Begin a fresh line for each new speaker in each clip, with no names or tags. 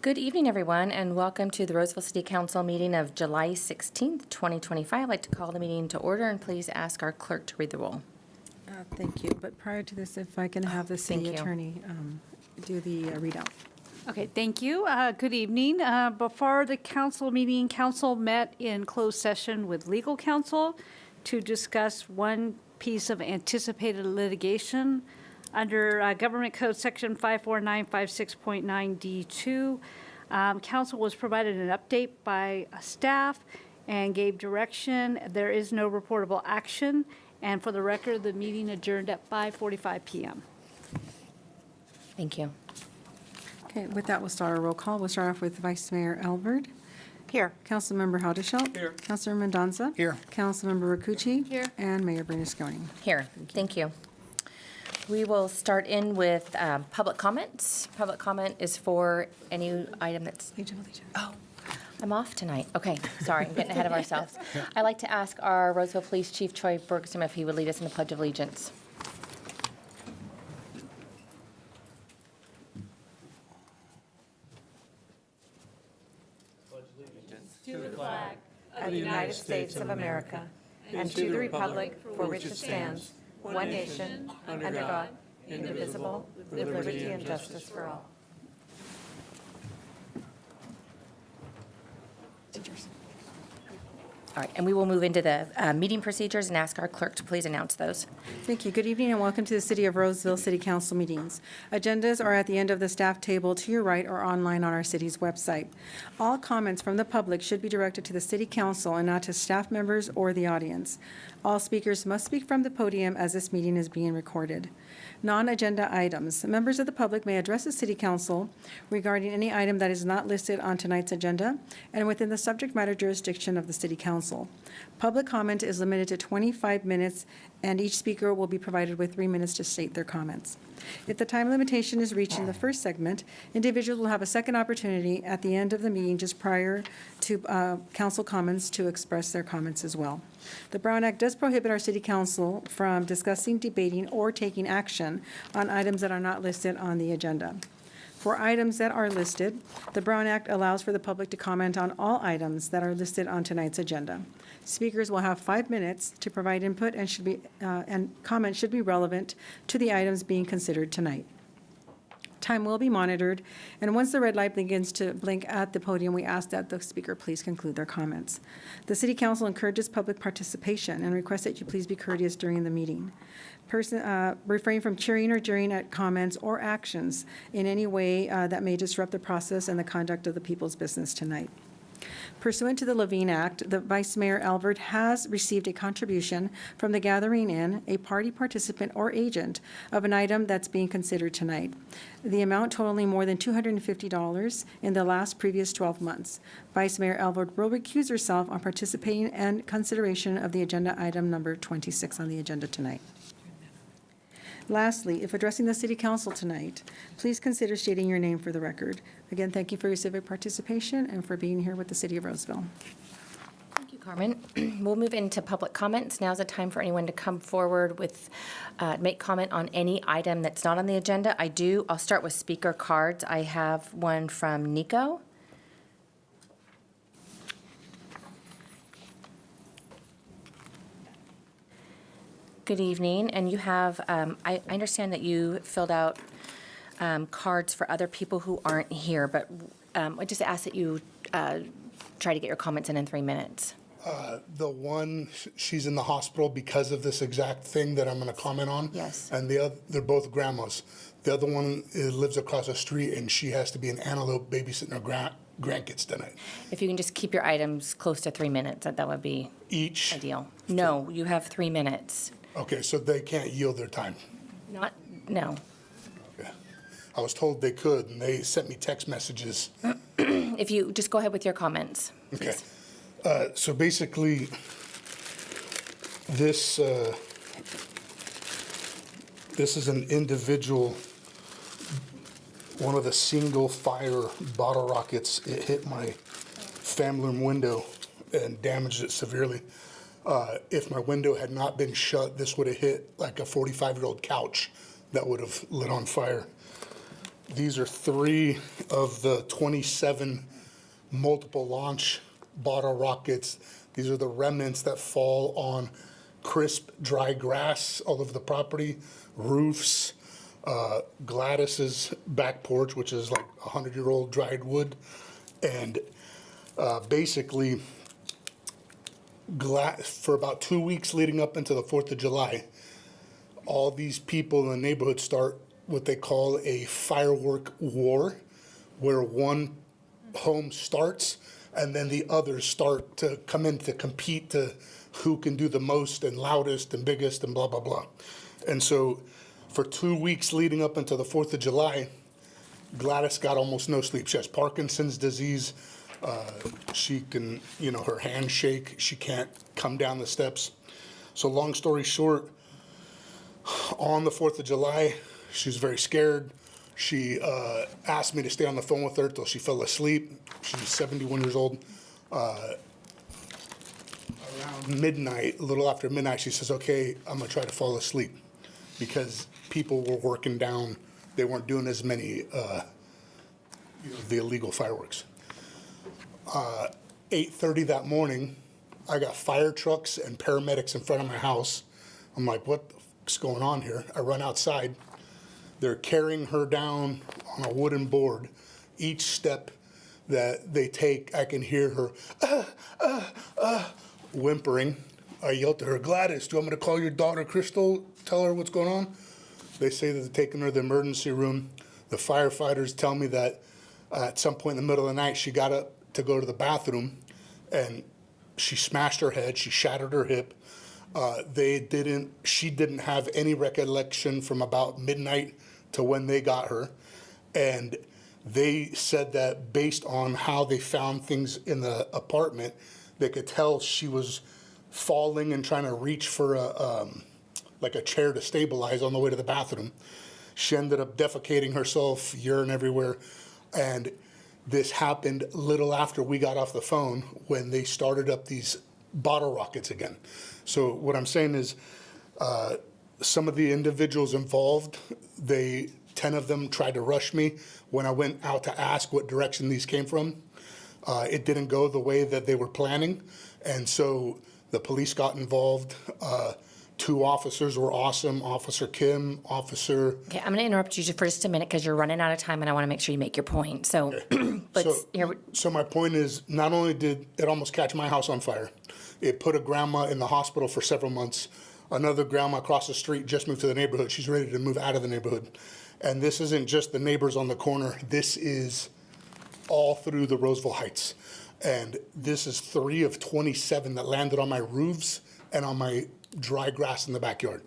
Good evening, everyone, and welcome to the Roseville City Council meeting of July 16th, 2025. I'd like to call the meeting to order and please ask our clerk to read the roll.
Thank you. But prior to this, if I can have the city
Thank you.
attorney do the readout.
Okay, thank you. Good evening. Before the council meeting, council met in closed session with legal counsel to discuss one piece of anticipated litigation. Under Government Code Section 54956.9D2, council was provided an update by staff and gave direction. There is no reportable action. And for the record, the meeting adjourned at 5:45 p.m.
Thank you.
Okay, with that, we'll start our roll call. We'll start off with Vice Mayor Elbert.
Here.
Councilmember Haudashelt.
Here.
Councilor Mendoza.
Here.
Councilmember Rakucci.
Here.
And Mayor Bernasconi.
Here, thank you. We will start in with public comments. Public comment is for any item that's, oh, I'm off tonight. Okay, sorry, I'm getting ahead of ourselves. I'd like to ask our Roseville Police Chief Troy Bergstrom if he would lead us in the Pledge of Allegiance.
To the flag of the United States of America and to the republic for which it stands, one nation, under God, indivisible, with liberty and justice for all.
All right, and we will move into the meeting procedures and ask our clerk to please announce those.
Thank you. Good evening and welcome to the City of Roseville City Council meetings. Agendas are at the end of the staff table to your right or online on our city's website. All comments from the public should be directed to the City Council and not to staff members or the audience. All speakers must speak from the podium as this meeting is being recorded. Non-agenda items. Members of the public may address the City Council regarding any item that is not listed on tonight's agenda and within the subject matter jurisdiction of the City Council. Public comment is limited to 25 minutes, and each speaker will be provided with 3 minutes to state their comments. If the time limitation is reached in the first segment, individuals will have a second opportunity at the end of the meeting just prior to council comments to express their comments as well. The Brown Act does prohibit our City Council from discussing, debating, or taking action on items that are not listed on the agenda. For items that are listed, the Brown Act allows for the public to comment on all items that are listed on tonight's agenda. Speakers will have 5 minutes to provide input and comments should be relevant to the items being considered tonight. Time will be monitored, and once the red light begins to blink at the podium, we ask that the speaker please conclude their comments. The City Council encourages public participation and requests that you please be courteous during the meeting. Refrain from cheering or jeering at comments or actions in any way that may disrupt the process and the conduct of the people's business tonight. Pursuant to the Levine Act, the Vice Mayor Albert has received a contribution from the Gathering Inn, a party participant or agent of an item that's being considered tonight. The amount totaling more than $250 in the previous 12 months. Vice Mayor Albert will recuse herself on participating and consideration of the agenda item number 26 on the agenda tonight. Lastly, if addressing the City Council tonight, please consider stating your name for the record. Again, thank you for your civic participation and for being here with the City of Roseville.
Thank you, Carmen. We'll move into public comments. Now's the time for anyone to come forward with, make comment on any item that's not on the agenda. I'll start with speaker cards. I have one from Nico. Good evening, and you have, I understand that you filled out cards for other people who aren't here, but I just ask that you try to get your comments in 3 minutes.
The one, she's in the hospital because of this exact thing that I'm going to comment on.
Yes.
And the other, they're both grandmas. The other one lives across the street, and she has to be an antelope babysitting her grandkids tonight.
If you can just keep your items close to 3 minutes, that would be
Each?
ideal. No, you have 3 minutes.
Okay, so they can't yield their time.
No.
Okay. I was told they could, and they sent me text messages.
If you just go ahead with your comments.
Okay. So basically, this is an individual, one of the single fire bottle rockets. It hit my family room window and damaged it severely. If my window had not been shut, this would have hit like a 45-year-old couch that would have lit on fire. These are 3 of the 27 multiple launch bottle rockets. These are the remnants that fall on crisp, dry grass all over the property, roofs, Gladys's back porch, which is like 100-year-old dried wood. And basically, for about 2 weeks leading up into the 4th of July, all these people in the neighborhood start what they call a firework war, where one home starts and then the others start to come in to compete to who can do the most and loudest and biggest and blah, blah, blah. And so for 2 weeks leading up into the 4th of July, Gladys got almost no sleep. She has Parkinson's disease. She can, her hands shake. She can't come down the steps. So long story short, on the 4th of July, she was very scared. She asked me to stay on the phone with her till she fell asleep. She's 71 years old. Around midnight, a little after midnight, she says, okay, I'm gonna try to fall asleep, because people were working down. They weren't doing as many the illegal fireworks. 8:30 that morning, I got fire trucks and paramedics in front of my house. I'm like, what's going on here? I run outside. They're carrying her down on a wooden board. Each step that they take, I can hear her whimpering. I yelled to her, Gladys, do you want me to call your daughter Crystal, tell her what's going on? They say that they're taking her to the emergency room. The firefighters tell me that at some point in the middle of the night, she got up to go to the bathroom and she smashed her head, she shattered her hip. She didn't have any recollection from about midnight to when they got her. And they said that based on how they found things in the apartment, they could tell she was falling and trying to reach for like a chair to stabilize on the way to the bathroom. She ended up defecating herself, urine everywhere. And this happened little after we got off the phone, when they started up these bottle rockets again. So what I'm saying is, some of the individuals involved, 10 of them tried to rush me when I went out to ask what direction these came from. It didn't go the way that they were planning, and so the police got involved. 2 officers were awesome, Officer Kim, Officer...
Okay, I'm going to interrupt you for just a minute because you're running out of time and I want to make sure you make your point. So,
So my point is, not only did it almost catch my house on fire, it put a grandma in the hospital for several months. Another grandma across the street just moved to the neighborhood. She's ready to move out of the neighborhood. And this isn't just the neighbors on the corner. This is all through the Roseville Heights. And this is 3 of 27 that landed on my roofs and on my dry grass in the backyard.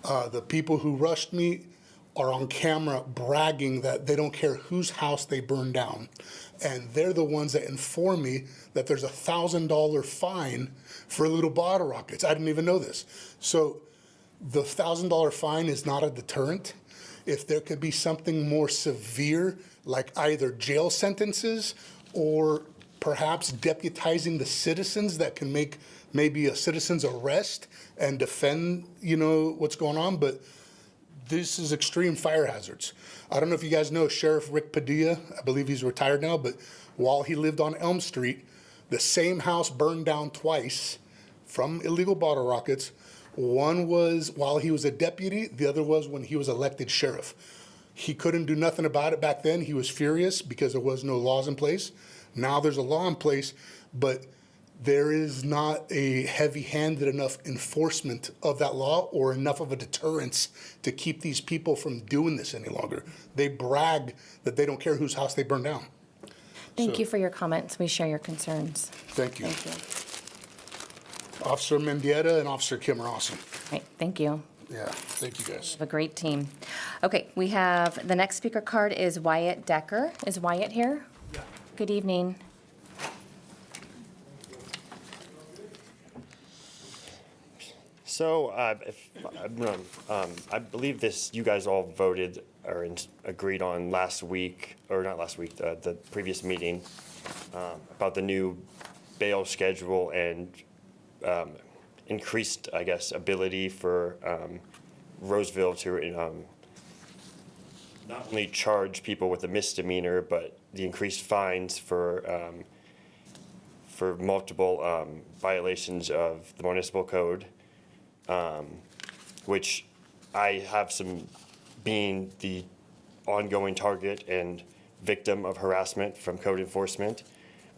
The people who rushed me are on camera bragging that they don't care whose house they burn down. And they're the ones that inform me that there's a $1,000 fine for little bottle rockets. I didn't even know this. So the $1,000 fine is not a deterrent. If there could be something more severe, like either jail sentences or perhaps deputizing the citizens that can make maybe a citizen's arrest and defend, what's going on. But this is extreme fire hazards. I don't know if you guys know Sheriff Rick Padilla. I believe he's retired now, but while he lived on Elm Street, the same house burned down twice from illegal bottle rockets. One was while he was a deputy, the other was when he was elected sheriff. He couldn't do nothing about it back then. He was furious because there was no laws in place. Now there's a law in place, but there is not a heavy-handed enough enforcement of that law or enough of a deterrence to keep these people from doing this any longer. They brag that they don't care whose house they burn down.
thank you for your comments. We share your concerns.
Thank you.
Thank you.
Officer Mendieta and Officer Kim are awesome.
Right, thank you.
Yeah, thank you guys.
Have a great team. Okay, we have, the next speaker card is Wyatt Decker. Is Wyatt here? Yeah. Good evening.
So, I believe you guys all voted or agreed on last week, or not last week, the previous meeting, about the new bail schedule and increased, I guess, ability for Roseville to not only charge people with a misdemeanor, but the increased fines for multiple violations of the municipal code, which I have being the ongoing target and victim of harassment from code enforcement.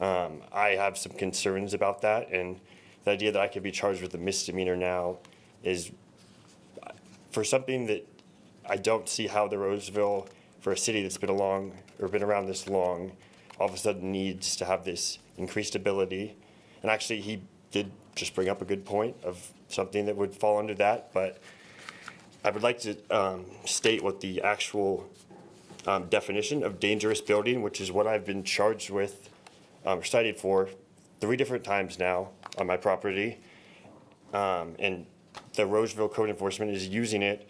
I have some concerns about that, and the idea that I could be charged with a misdemeanor now is for something that I don't see how the Roseville, for a city that's been around this long, all of a sudden needs to have this increased ability. And actually, he did just bring up a good point of something that would fall under that, but I would like to state what the actual definition of dangerous building, which is what I've been charged with, or cited for 3 different times now on my property. And the Roseville Code Enforcement is using it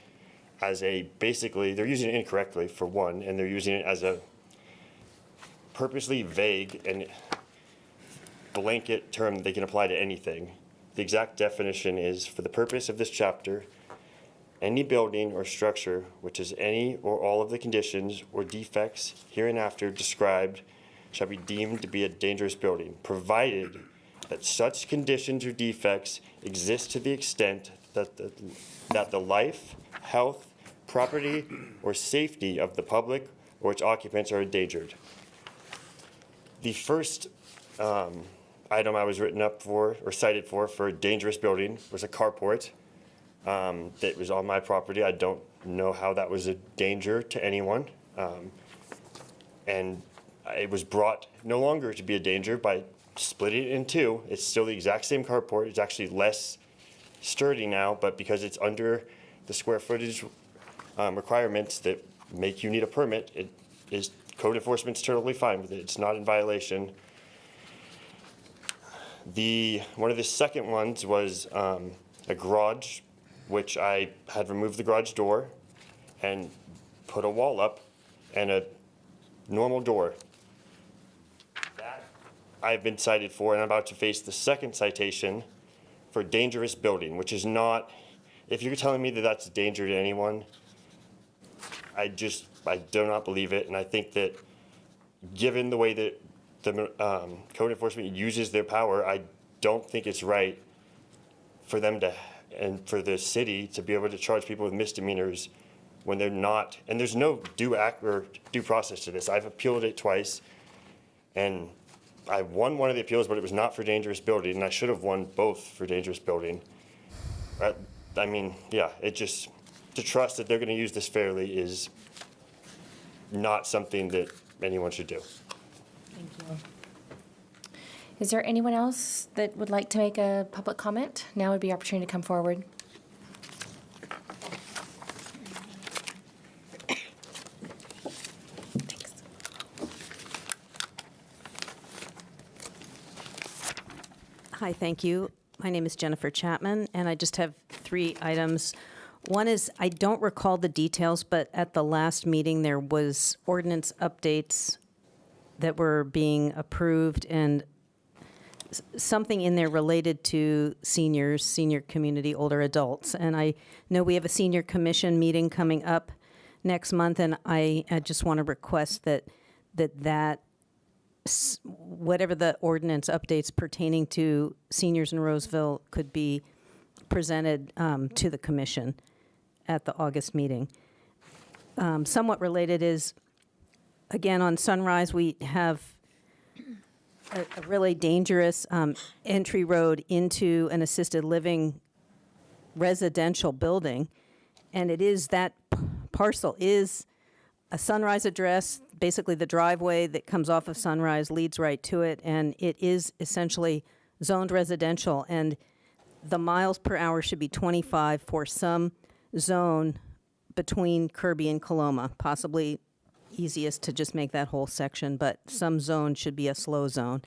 as basically, they're using it incorrectly for one, and they're using it as a purposely vague and blanket term that they can apply to anything. The exact definition is, for the purpose of this chapter, any building or structure which has any or all of the conditions or defects hereinafter described shall be deemed to be a dangerous building, provided that such conditions or defects exist to the extent that the life, health, property, or safety of the public or its occupants are endangered. The first item I was written up for or cited for a dangerous building was a carport that was on my property. I don't know how that was a danger to anyone. And it was brought no longer to be a danger by splitting it in 2. It's still the exact same carport. It's actually less sturdy now, but because it's under the square footage requirements that make you need a permit, it is code enforcement's totally fine with it. It's not in violation. One of the second ones was a garage, which I had removed the garage door and put a wall up and a normal door. That I've been cited for, and I'm about to face the second citation for dangerous building, which is not, if you're telling me that that's a danger to anyone, I do not believe it. And I think that given the way that the code enforcement uses their power, I don't think it's right for them to, and for the city to be able to charge people with misdemeanors when they're not, and there's no due process to this. I've appealed it twice, and I won one of the appeals, but it was not for dangerous building, and I should have won both for dangerous building. I mean, yeah, to trust that they're going to use this fairly is not something that anyone should do.
Thank you. Is there anyone else that would like to make a public comment? Now would be your opportunity to come forward. Thanks.
Hi, thank you. My name is Jennifer Chapman, and I just have 3 items. One is, I don't recall the details, but at the last meeting, there was ordinance updates that were being approved, and something in there related to seniors, senior community, older adults. And I know we have a senior commission meeting coming up next month, and I just want to request that whatever the ordinance updates pertaining to seniors in Roseville could be presented to the commission at the August meeting. Somewhat related is, again, on Sunrise, we have a really dangerous entry road into an assisted living residential building, and it is that parcel is a Sunrise address. Basically, the driveway that comes off of Sunrise leads right to it, and it is essentially zoned residential, and the miles per hour should be 25 for some zone between Kirby and Coloma. Possibly easiest to just make that whole section, but some zone should be a slow zone.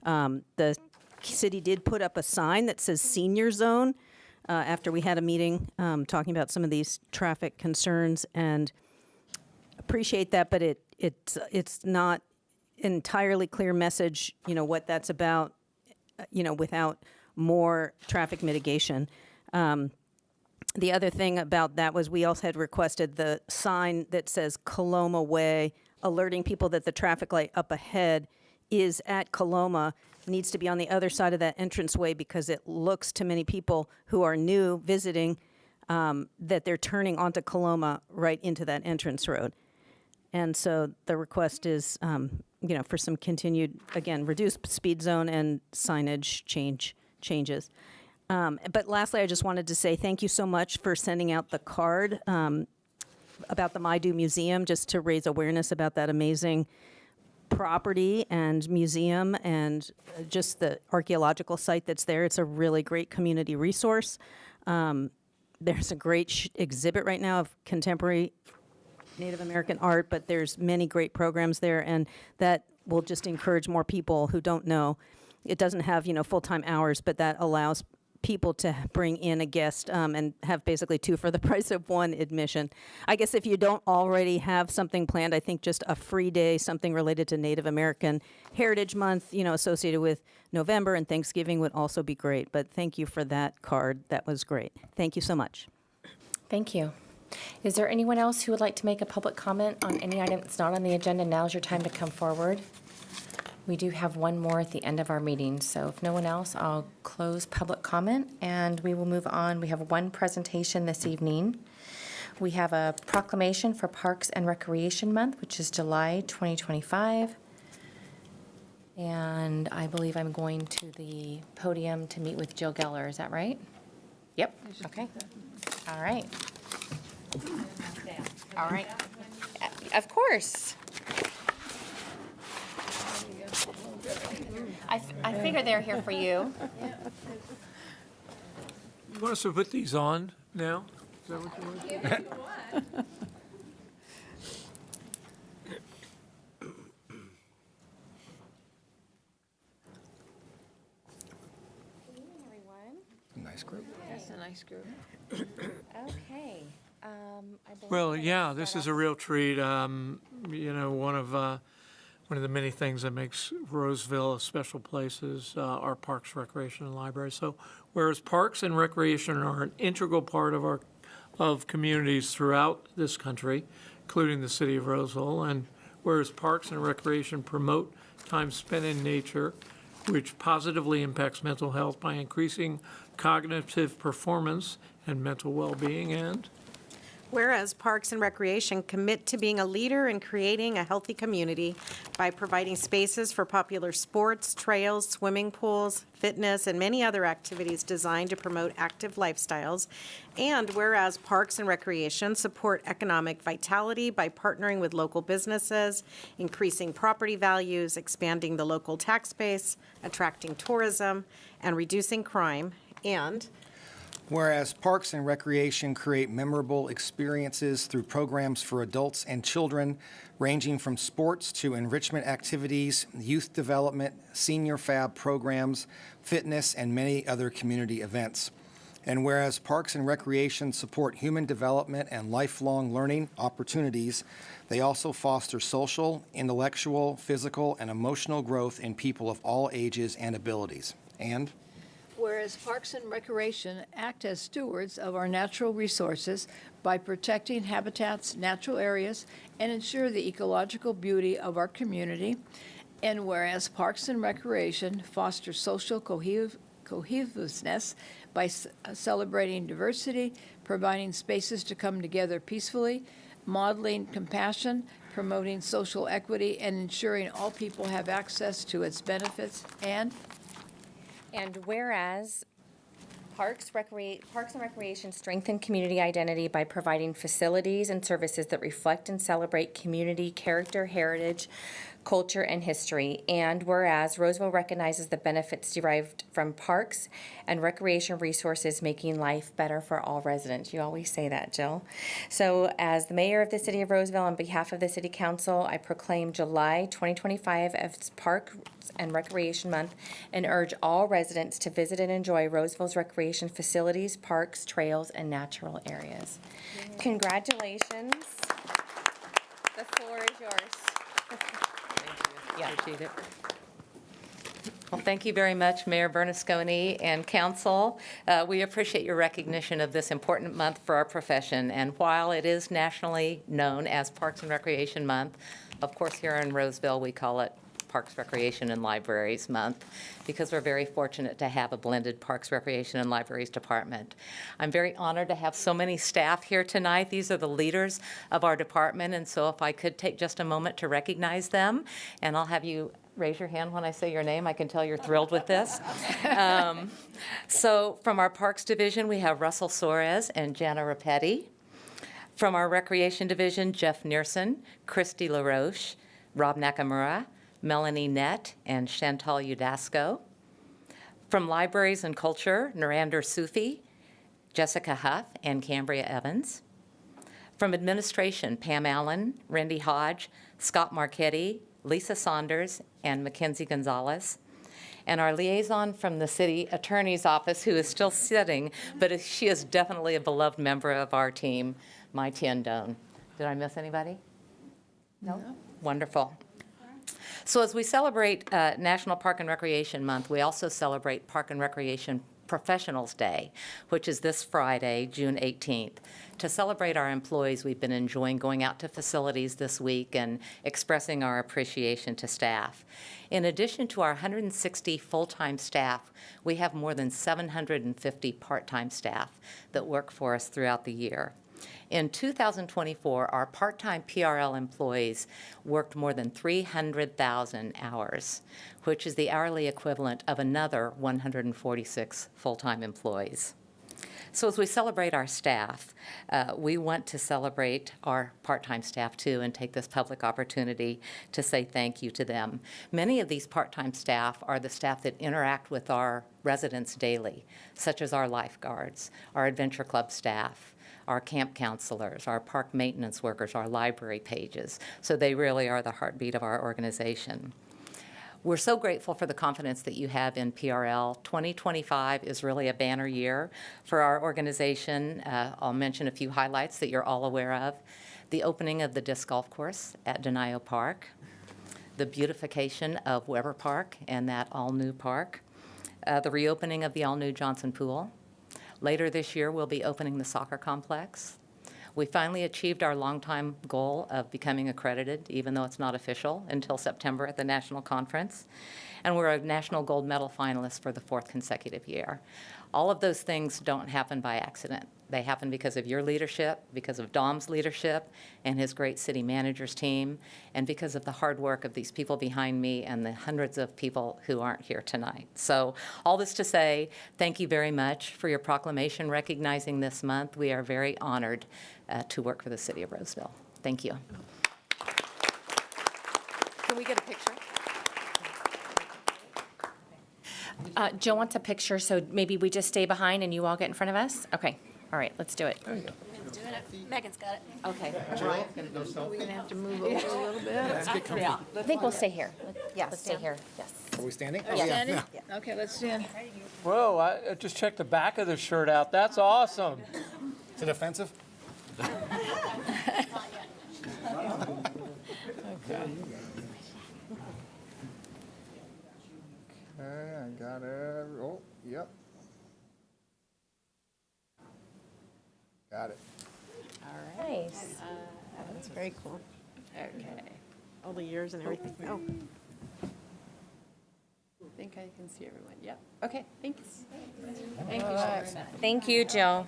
The city did put up a sign that says senior zone after we had a meeting talking about some of these traffic concerns, and appreciate that, but it's not entirely clear message, what that's about, without more traffic mitigation. The other thing about that was we also had requested the sign that says Coloma Way, alerting people that the traffic light up ahead is at Coloma, needs to be on the other side of that entranceway because it looks to many people who are new visiting that they're turning onto Coloma right into that entrance road. And so the request is, for some continued, again, reduced speed zone and signage changes. But lastly, I just wanted to say thank you so much for sending out the card about the Maidu Museum, just to raise awareness about that amazing property and museum and just the archaeological site that's there. It's a really great community resource. There's a great exhibit right now of contemporary Native American art, but there's many great programs there, and that will just encourage more people who don't know. It doesn't have, full-time hours, but that allows people to bring in a guest and have basically two for the price of one admission. I guess if you don't already have something planned, I think just a free day, something related to Native American Heritage Month, associated with November and Thanksgiving would also be great. But thank you for that card. That was great. Thank you so much.
Thank you. Is there anyone else who would like to make a public comment on any item that's not on the agenda? Now's your time to come forward. We do have one more at the end of our meeting, so if no one else, I'll close public comment and we will move on. We have one presentation this evening. We have a proclamation for Parks and Recreation Month, which is July 2025. And I believe I'm going to the podium to meet with Jill Geller. Is that right? Yep. Okay. All right. All right. Of course. I figured they're here for you.
You want us to put these on now? Is that what you want?
Nice group.
That's a nice group.
Okay. I believe
Well,
I'm
yeah,
gonna
this
start
is a
off-
real treat. One of the many things that makes Roseville a special place is our parks, recreation, and library. So whereas parks and recreation are an integral part of communities throughout this country, including the city of Roseville, and whereas parks and recreation promote time spent in nature, which positively impacts mental health by increasing cognitive performance and mental well-being, and
Whereas Parks and Recreation commit to being a leader in creating a healthy community by providing spaces for popular sports, trails, swimming pools, fitness, and many other activities designed to promote active lifestyles. And whereas Parks and Recreation support economic vitality by partnering with local businesses, increasing property values, expanding the local tax base, attracting tourism, and reducing crime. And
Whereas Parks and Recreation create memorable experiences through programs for adults and children, ranging from sports to enrichment activities, youth development, senior fab programs, fitness, and many other community events. And whereas Parks and Recreation support human development and lifelong learning opportunities, they also foster social, intellectual, physical, and emotional growth in people of all ages and abilities. And
Whereas Parks and Recreation act as stewards of our natural resources by protecting habitats, natural areas, and ensure the ecological beauty of our community. And whereas Parks and Recreation foster social cohesiveness by celebrating diversity, providing spaces to come together peacefully, modeling compassion, promoting social equity, and ensuring all people have access to its benefits.
And whereas Parks and Recreation strengthen community identity by providing facilities and services that reflect and celebrate community character, heritage, culture, and history. And whereas Roseville recognizes the benefits derived from parks and recreation resources making life better for all residents. You always say that, Jill. So as the mayor of the city of Roseville, on behalf of the city council, I proclaim July 2025 as Parks and Recreation Month and urge all residents to visit and enjoy Roseville's recreation facilities, parks, trails, and natural areas. Congratulations. The floor is yours. Yeah.
appreciate it. Well, thank you very much, Mayor Bernasconi and council. We appreciate your recognition of this important month for our profession. And while it is nationally known as Parks and Recreation Month, of course, here in Roseville, we call it Parks, Recreation, and Libraries Month because we're very fortunate to have a blended Parks, Recreation, and Libraries department. I'm very honored to have so many staff here tonight. These are the leaders of our department, and so if I could take just a moment to recognize them, and I'll have you raise your hand when I say your name. I can tell you're thrilled with this. So from our Parks Division, we have Russell Soares and Jana Rapetti. From our Recreation Division, Jeff Nearson, Christy LaRoche, Rob Nakamura, Melanie Nett, and Chantal Udasco. From Libraries and Culture, Narander Sufi, Jessica Huff, and Cambria Evans. From Administration, Pam Allen, Randy Hodge, Scott Marchetti, Lisa Saunders, and Mackenzie Gonzalez. And our liaison from the city attorney's office, who is still sitting, but she is definitely a beloved member of our team, Mai Tien Doan. Did I miss anybody? No? Wonderful. So as we celebrate National Park and Recreation Month, we also celebrate Park and Recreation Professionals Day, which is this Friday, June 18th. To celebrate our employees, we've been enjoying going out to facilities this week and expressing our appreciation to staff. In addition to our 160 full-time staff, we have more than 750 part-time staff that work for us throughout the year. In 2024, our part-time PRL employees worked more than 300,000 hours, which is the hourly equivalent of another 146 full-time employees. So as we celebrate our staff, we want to celebrate our part-time staff too and take this public opportunity to say thank you to them. Many of these part-time staff are the staff that interact with our residents daily, such as our lifeguards, our adventure club staff, our camp counselors, our park maintenance workers, our library pages. So they really are the heartbeat of our organization. We're so grateful for the confidence that you have in PRL. 2025 is really a banner year for our organization. I'll mention a few highlights that you're all aware of. The opening of the disc golf course at Denio Park, the beautification of Weber Park and that all-new park, the reopening of the all-new Johnson Pool. Later this year, we'll be opening the soccer complex. We finally achieved our longtime goal of becoming accredited, even though it's not official, until September at the national conference. And we're a national gold medal finalist for the 4th consecutive year. All of those things don't happen by accident. They happen because of your leadership, because of Dom's leadership and his great city managers team, and because of the hard work of these people behind me and the hundreds of people who aren't here tonight. So all this to say, thank you very much for your proclamation recognizing this month. We are very honored to work for the city of Roseville. Thank you. Can we get a picture?
Jill wants a picture, so maybe we just stay behind and you all get in front of us? Okay, all right, let's do it.
Megan's got it.
Okay.
We're going to have to move over a little bit.
I think we'll stay here.
Yeah,
Let's stay here, yes.
Are we standing?
Standing? Okay, let's stand.
Whoa, I just checked the back of the shirt out. That's awesome.
Is it offensive?
Okay, I got it. Oh, yep. Got it.
Nice.
That's very cool. Okay. All the years and everything. Oh. I think I can see everyone. Yep. Okay, thanks. Thank you, Sharon.
Thank you, Jill.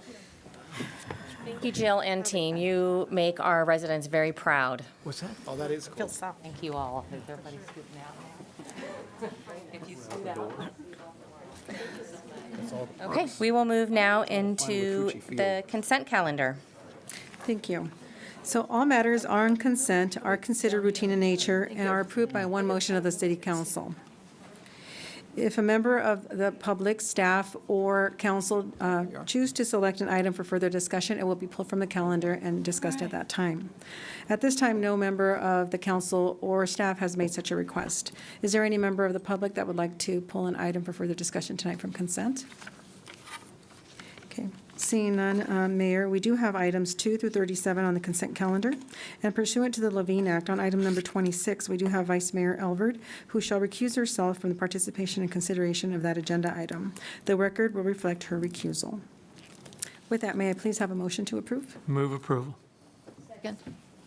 Thank you, Jill and team. You make our residents very proud.
What's that?
Oh, that is cool.
Thank you all. Is everybody scooting out? If you scoot out. Okay, we will move now into the consent calendar.
Thank you. So all matters are on consent, are considered routine in nature, and are approved by one motion of the city council. If a member of the public, staff, or council choose to select an item for further discussion, it will be pulled from the calendar and discussed at that time. At this time, no member of the council or staff has made such a request. Is there any member of the public that would like to pull an item for further discussion tonight from consent? Okay. Seeing none, Mayor, we do have items 2 through 37 on the consent calendar. And pursuant to the Levine Act, on item number 26, we do have Vice Mayor Elverd, who shall recuse herself from the participation and consideration of that agenda item. The record will reflect her recusal. With that, may I please have a motion to approve?
Move approval.
Second.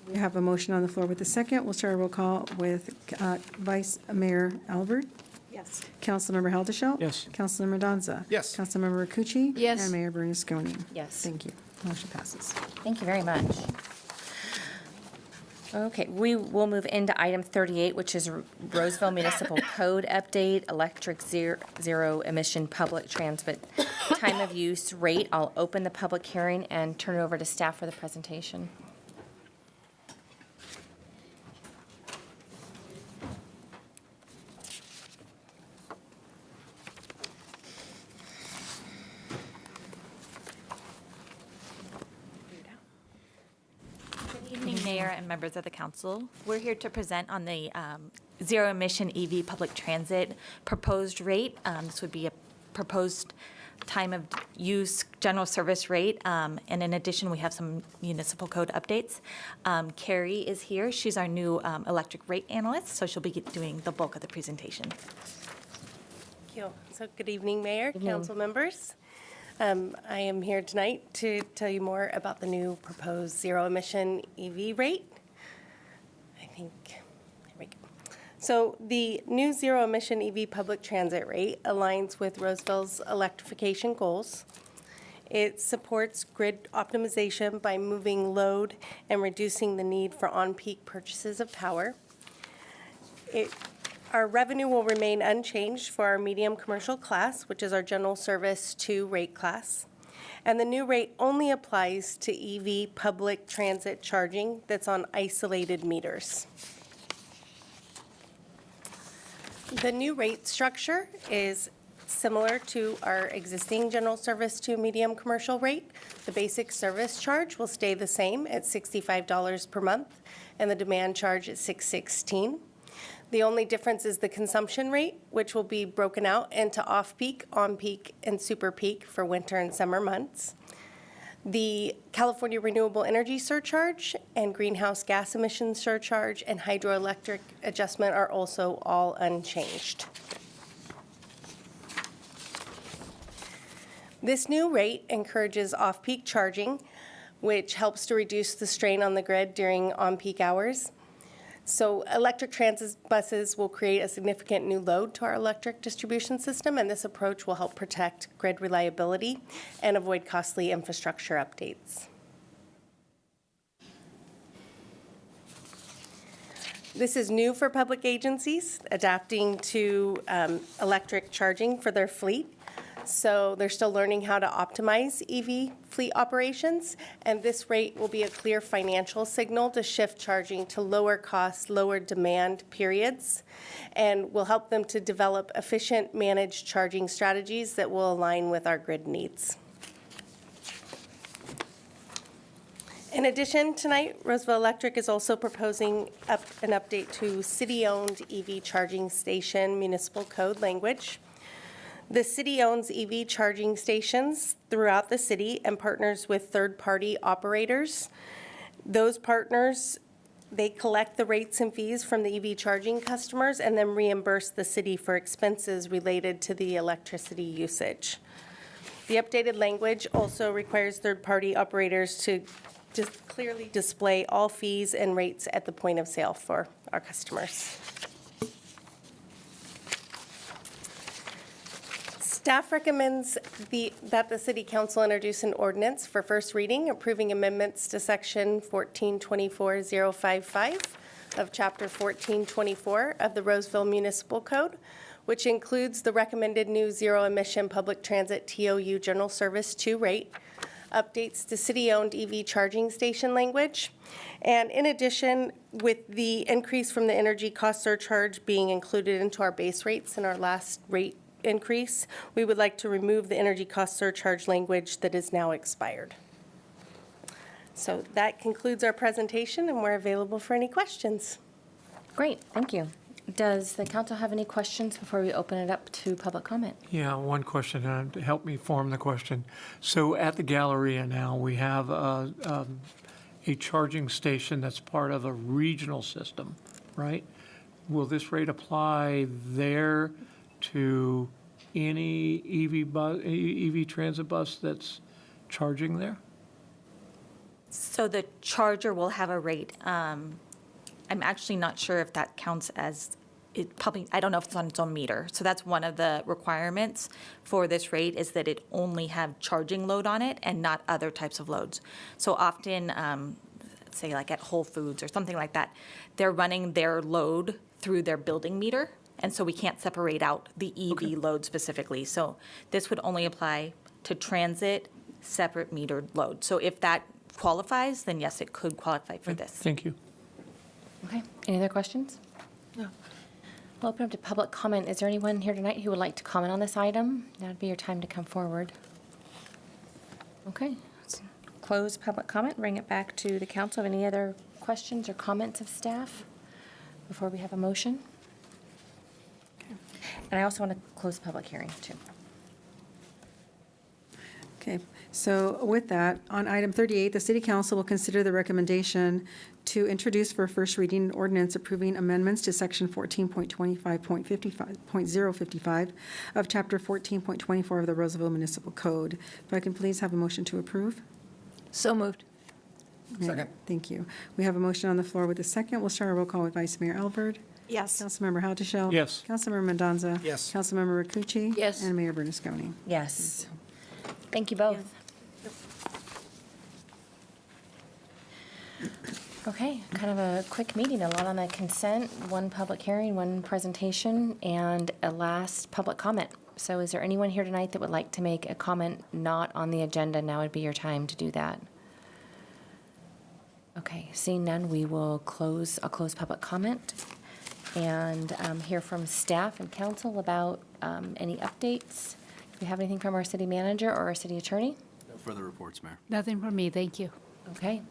We have a motion on the floor with a second. We'll start a roll call with Vice Mayor Elverd.
Yes.
Councilmember Heldeshelt?
Yes.
Councilmember Danza?
Yes.
Councilmember Rakucci?
Yes.
And Mayor Bernasconi?
Yes.
Thank you. Motion passes.
Thank you very much. Okay, we will move into item 38, which is Roseville Municipal Code Update, Electric Zero Emission Public Transit Time of Use Rate. I'll open the public hearing and turn it over to staff for the presentation.
Good evening, Mayor and members of the council. We're here to present on the zero-emission EV public transit proposed rate. This would be a proposed time of use general service rate. And in addition, we have some municipal code updates. Carrie is here. She's our new electric rate analyst, so she'll be doing the bulk of the presentation.
Thank you. So good evening, Mayor,
Evening.
council members. I am here tonight to tell you more about the new proposed zero-emission EV rate. I think, here we go. So the new zero-emission EV public transit rate aligns with Roseville's electrification goals. It supports grid optimization by moving load and reducing the need for on-peak purchases of power. Our revenue will remain unchanged for our medium commercial class, which is our general service 2 rate class. And the new rate only applies to EV public transit charging that's on isolated meters. The new rate structure is similar to our existing general service 2 medium commercial rate. The basic service charge will stay the same at $65 per month, and the demand charge at $616. The only difference is the consumption rate, which will be broken out into off-peak, on-peak, and super-peak for winter and summer months. The California Renewable Energy Surcharge and Greenhouse Gas Emissions Surcharge and Hydroelectric Adjustment are also all unchanged. This new rate encourages off-peak charging, which helps to reduce the strain on the grid during on-peak hours. So electric transit buses will create a significant new load to our electric distribution system, and this approach will help protect grid reliability and avoid costly infrastructure updates. This is new for public agencies, adapting to electric charging for their fleet. So they're still learning how to optimize EV fleet operations, and this rate will be a clear financial signal to shift charging to lower cost, lower demand periods, and will help them to develop efficient managed charging strategies that will align with our grid needs. In addition, tonight, Roseville Electric is also proposing an update to city-owned EV charging station municipal code language. The city owns EV charging stations throughout the city and partners with third-party operators. Those partners, they collect the rates and fees from the EV charging customers and then reimburse the city for expenses related to the electricity usage. The updated language also requires third-party operators to just clearly display all fees and rates at the point of sale for our customers. Staff recommends that the City Council introduce an ordinance for first reading approving amendments to Section 1424055 of Chapter 1424 of the Roseville Municipal Code, which includes the recommended new zero-emission public transit TOU General Service 2 rate, updates to city-owned EV charging station language, and in addition, with the increase from the energy cost surcharge being included into our base rates in our last rate increase, we would like to remove the energy cost surcharge language that is now expired. So that concludes our presentation, and we're available for any questions.
Great, thank you. Does the council have any questions before we open it up to public comment?
Yeah, one question, to help me form the question. So at the Galleria now, we have a charging station that's part of a regional system, right? Will this rate apply there to any EV transit bus that's charging there?
So the charger will have a rate. I'm actually not sure if that counts as, it probably, I don't know if it's on its own meter. So that's one of the requirements for this rate, is that it only have charging load on it and not other types of loads. So often, say like at Whole Foods or something like that, they're running their load through their building meter, and so we can't separate out the EV load specifically. So this would only apply to transit, separate metered load. So if that qualifies, then yes, it could qualify for this.
Thank you.
Okay, any other questions? No. We'll open up to public comment. Is there anyone here tonight who would like to comment on this item? Now would be your time to come forward. Okay, let's close public comment, bring it back to the council. Any other questions or comments of staff before we have a motion? Okay. And I also want to close the public hearing, too.
Okay, so with that, on item 38, the city council will consider the recommendation to introduce for first reading an ordinance approving amendments to section 14.25.055 of chapter 14.24 of the Roseville Municipal Code. If I can please have a motion to approve?
So moved.
Second.
Thank you. We have a motion on the floor with a second. We'll start our roll call with Vice Mayor Alvord.
Yes.
Councilmember Haudashelle.
Yes.
Councilmember Mendoza.
Yes.
Councilmember Rakucci.
Yes.
And Mayor Bernasconi.
Yes. Thank you both. Okay, kind of a quick meeting, a lot on the consent, one public hearing, one presentation, and a last public comment. So is there anyone here tonight that would like to make a comment not on the agenda? Now would be your time to do that. Okay, seeing none, we will I'll close public comment and hear from staff and council about any updates. Do we have anything from our city manager or our city attorney?
No further reports, Mayor.
Nothing from me, thank you.
Okay.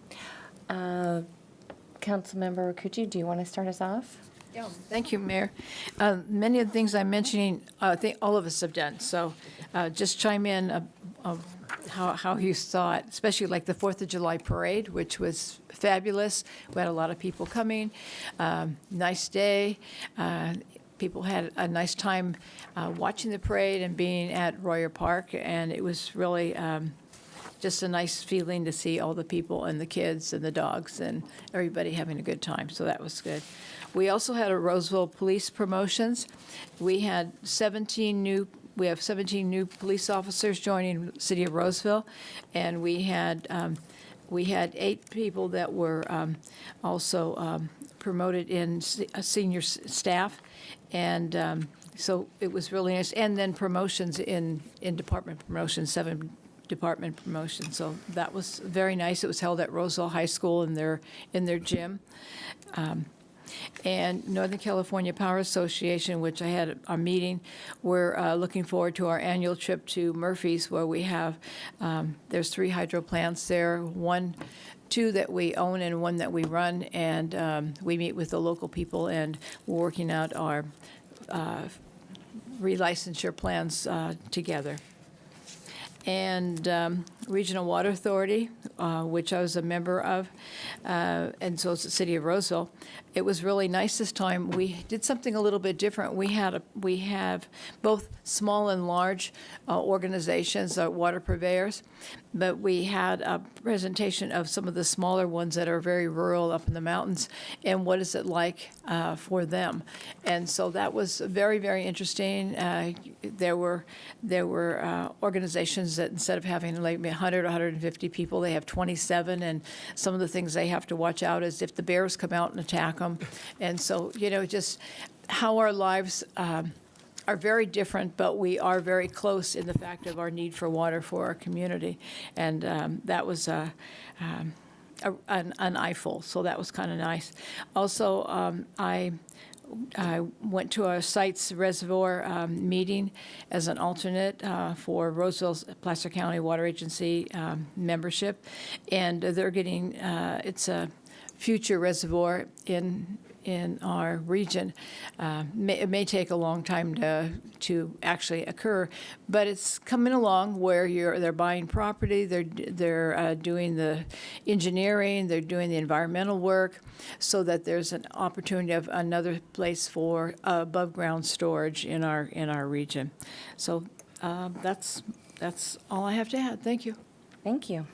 Councilmember Rakucci, do you want to start us off?
Yeah, thank you, Mayor. Many of the things I'm mentioning, I think all of us have done, so just chime in of how you saw it, especially like the 4th of July parade, which was fabulous. We had a lot of people coming, nice day. People had a nice time watching the parade and being at Royer Park, and it was really just a nice feeling to see all the people and the kids and the dogs and everybody having a good time, so that was good. We also had a Roseville police promotions. We have 17 new police officers joining the city of Roseville, and we had 8 people that were also promoted in senior staff, and so it was really nice. And then promotions in department promotions, 7 department promotions. So that was very nice. It was held at Roseville High School in their gym. And Northern California Power Association, which I had a meeting, we're looking forward to our annual trip to Murphy's, where we have, there's 3 hydro plants there, 2 that we own and 1 that we run, and we meet with the local people, and we're working out our relicensure plans together. And Regional Water Authority, which I was a member of, and so is the City of Roseville. It was really nice this time. We did something a little bit different. We have both small and large organizations, water purveyors, but we had a presentation of some of the smaller ones that are very rural up in the mountains, and what is it like for them. And so that was very, very interesting. There were organizations that instead of having like 100 or 150 people, they have 27, and some of the things they have to watch out is if the bears come out and attack them. And so, just how our lives are very different, but we are very close in the fact of our need for water for our community. And that was an eyeful, so that was kind of nice. Also, I went to our Sites Reservoir meeting as an alternate for Roseville's Placer County Water Agency membership, and they're getting, it's a future reservoir in in our region. It may take a long time to actually occur, but it's coming along where they're buying property, they're doing the engineering, they're doing the environmental work, so that there's an opportunity of another place for above-ground storage in our region. So that's all I have to add. Thank you.
Thank you.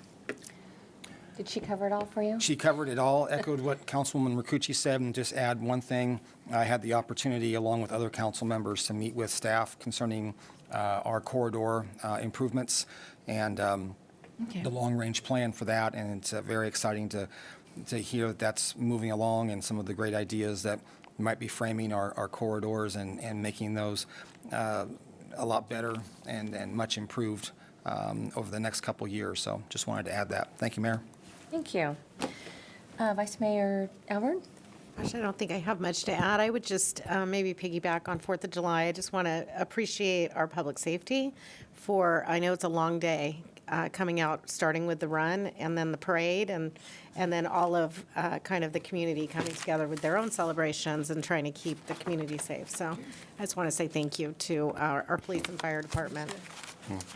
Did she cover it all for you?
She covered it all, echoed what Councilwoman Rakucci said, and just add one thing. I had the opportunity, along with other council members, to meet with staff concerning our corridor improvements and the long-range plan for that, and it's very exciting to hear that that's moving along and some of the great ideas that might be framing our corridors and making those a lot better and much improved over the next couple years. So just wanted to add that. Thank you, Mayor.
Thank you. Vice Mayor Albert?
Gosh, I don't think I have much to add. I would just maybe piggyback on 4th of July. I just want to appreciate our public safety I know it's a long day coming out, starting with the run and then the parade and then all of kind of the community coming together with their own celebrations and trying to keep the community safe. So I just want to say thank you to our police and fire department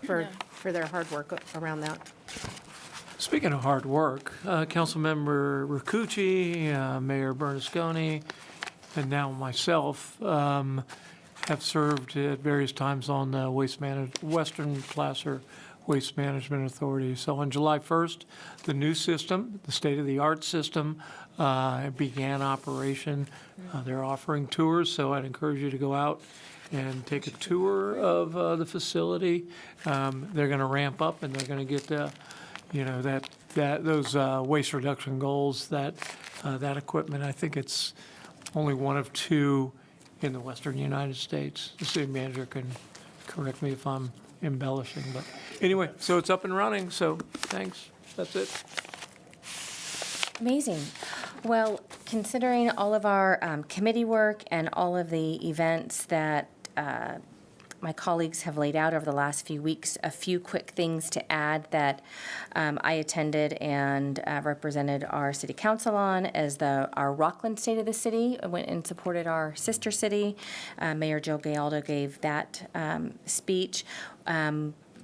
for their hard work around that.
Speaking of hard work, Councilmember Rakucci, Mayor Bernasconi, and now myself have served at various times on the Western Placer Waste Management Authority. So on July 1st, the new system, the state-of-the-art system, began operation. They're offering tours, so I'd encourage you to go out and take a tour of the facility. They're going to ramp up, and they're going to get those waste reduction goals, that equipment. I think it's only one of two in the western United States. The city manager can correct me if I'm embellishing, but anyway, so it's up and running, so thanks. That's it.
Amazing. Well, considering all of our committee work and all of the events that my colleagues have laid out over the last few weeks, a few quick things to add that I attended and represented our city council on as our Rockland State of the City. I went and supported our sister city. Mayor Joe Gallardo gave that speech.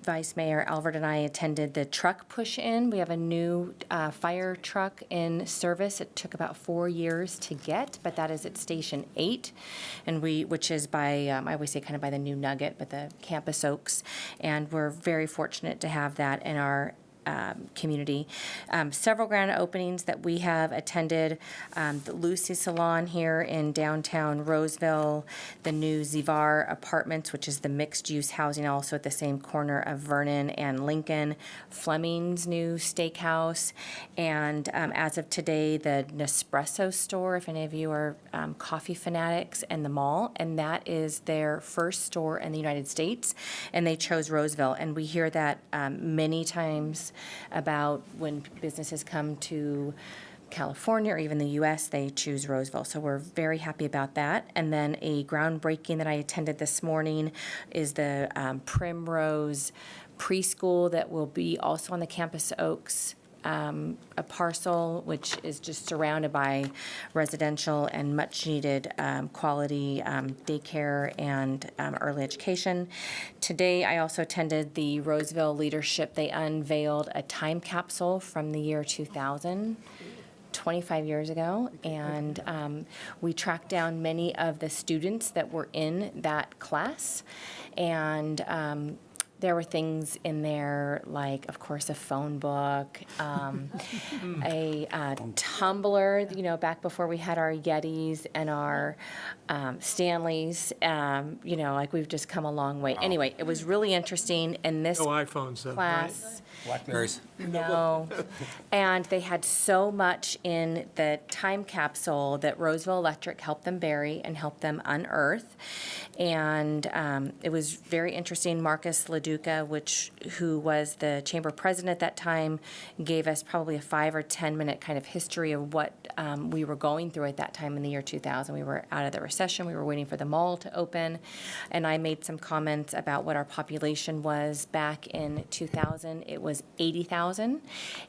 Vice Mayor Albert and I attended the truck push-in. We have a new fire truck in service. It took about 4 years to get, but that is at Station 8, which is by, I always say kind of by the new Nugget, but the Campus Oaks. And we're very fortunate to have that in our community. Several grand openings that we have attended, the Lucy Salon here in downtown Roseville, the new Zivar Apartments, which is the mixed-use housing also at the same corner of Vernon and Lincoln, Fleming's new steakhouse, and as of today, the Nespresso store, if any of you are coffee fanatics, and the mall, and that is their first store in the United States, and they chose Roseville, and we hear that many times about when businesses come to California or even the U.S., they choose Roseville. So we're very happy about that. And then a groundbreaking that I attended this morning is the Primrose Preschool that will be also on the Campus Oaks a parcel, which is just surrounded by residential and much-needed quality daycare and early education. Today, I also attended the Roseville Leadership. They unveiled a time capsule from the year 2000. 25 years ago, and we tracked down many of the students that were in that class, and there were things in there like, of course, a phone book, a tumbler, back before we had our Yetis and our Stanleys, like we've just come a long way. Wow. Anyway, it was really interesting in this
No iPhones, though,
class.
right?
Blackberries.
No. And they had so much in the time capsule that Roseville Electric helped them bury and helped them unearth. And it was very interesting. Marcus LaDuca, who was the chamber president at that time, gave us probably a 5 or 10 minute kind of history of what we were going through at that time in the year 2000. We were out of the recession. We were waiting for the mall to open. And I made some comments about what our population was back in 2000. It was 80,000.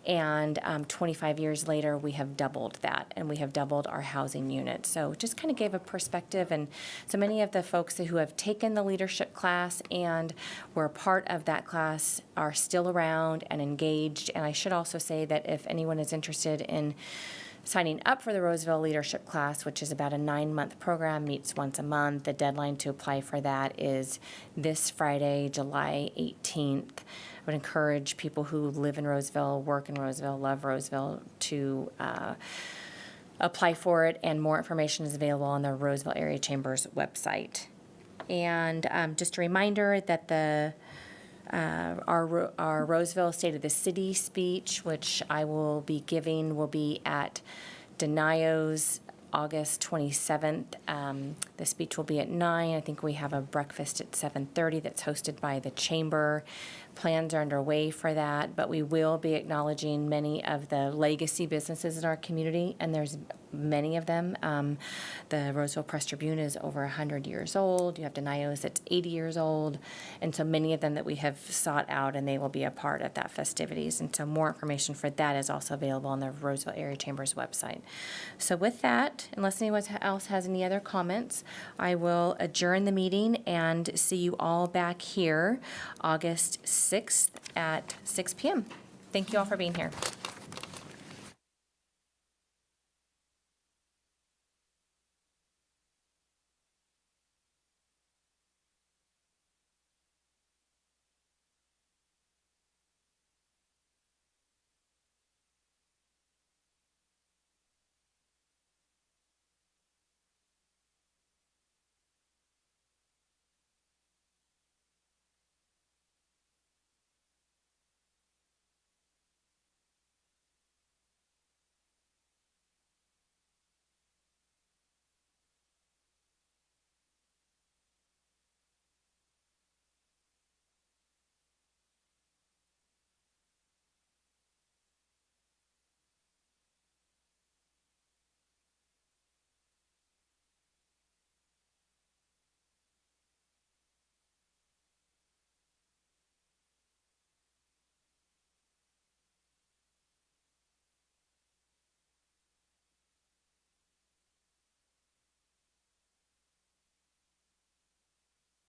And 25 years later, we have doubled that, and we have doubled our housing units. So just kind of gave a perspective. And so many of the folks who have taken the leadership class and were a part of that class are still around and engaged. And I should also say that if anyone is interested in signing up for the Roseville Leadership Class, which is about a 9-month program, meets once a month, the deadline to apply for that is this Friday, July 18th. I would encourage people who live in Roseville, work in Roseville, love Roseville to apply for it, and more information is available on the Roseville Area Chamber's website. And just a reminder that our Roseville State of the City speech, which I will be giving, will be at Denio's August 27th. The speech will be at 9. I think we have a breakfast at 7:30 that's hosted by the chamber. Plans are underway for that, but we will be acknowledging many of the legacy businesses in our community, and there's many of them. The Roseville Press Tribune is over 100 years old. You have Denio's that's 80 years old, and so many of them that we have sought out, and they will be a part of that festivities. And so more information for that is also available on the Roseville Area Chamber's website. So with that, unless anyone else has any other comments, I will adjourn the meeting and see you all back here August 6th at 6 p.m. Thank you all for being here.